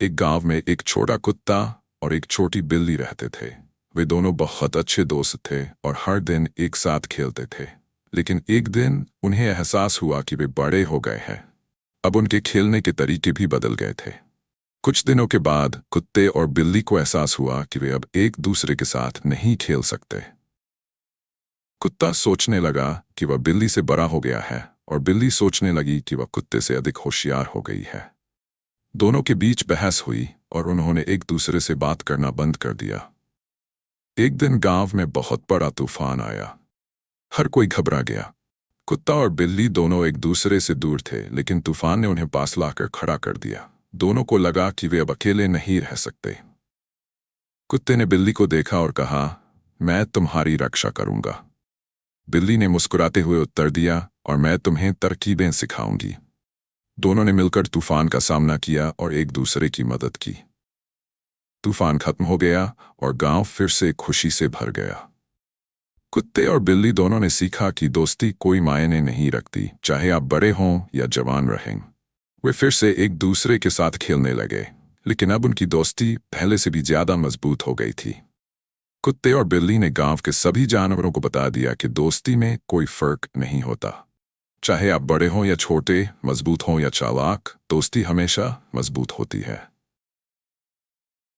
एक गांव में एक छोटा कुत्ता और एक छोटी बिल्ली रहते थे। वे दोनों बहुत अच्छे दोस्त थे और हर दिन एक साथ खेलते थे। लेकिन एक दिन उन्हें एहसास हुआ कि वे बड़े हो गए हैं। अब उनके खेलने के तरीके भी बदल गए थे। कुछ दिनों के बाद कुत्ते और बिल्ली को एहसास हुआ कि वे अब एक दूसरे के साथ नहीं खेल सकते। कुत्ता सोचने लगा कि वह बिल्ली से बड़ा हो गया है और बिल्ली सोचने लगी कि वह कुत्ते से अधिक होशियार हो गई है। दोनों के बीच बहस हुई और उन्होंने एक दूसरे से बात करना बंद कर दिया। एक दिन गांव में बहुत बड़ा तूफान आया। हर कोई घबरा गया। कुत्ता और बिल्ली दोनों एक दूसरे से दूर थे, लेकिन तूफान ने उन्हें पास लाकर खड़ा कर दिया। दोनों को लगा कि वे अब अकेले नहीं रह सकते। कुत्ते ने बिल्ली को देखा और कहा, मैं तुम्हारी रक्षा करूंगा। बिल्ली ने मुस्कुराते हुए उत्तर दिया, और मैं तुम्हें तरकीबें सिखाऊंगी। दोनों ने मिलकर तूफान का सामना किया और एक दूसरे की मदद की। तूफान खत्म हो गया और गांव फिर से खुशी से भर गया। कुत्ते और बिल्ली दोनों ने सीखा कि दोस्ती कोई मायने नहीं रखती, चाहे आप बड़े हों या जवान रहें। वे फिर से एक दूसरे के साथ खेलने लगे, लेकिन अब उनकी दोस्ती पहले से भी ज्यादा मजबूत हो गई थी। कुत्ते और बिल्ली ने गांव के सभी जानवरों को बता दिया कि दोस्ती में कोई फर्क नहीं होता। चाहे आप बड़े हों या छोटे, मजबूत हों या चालाक, दोस्ती हमेशा मजबूत होती है।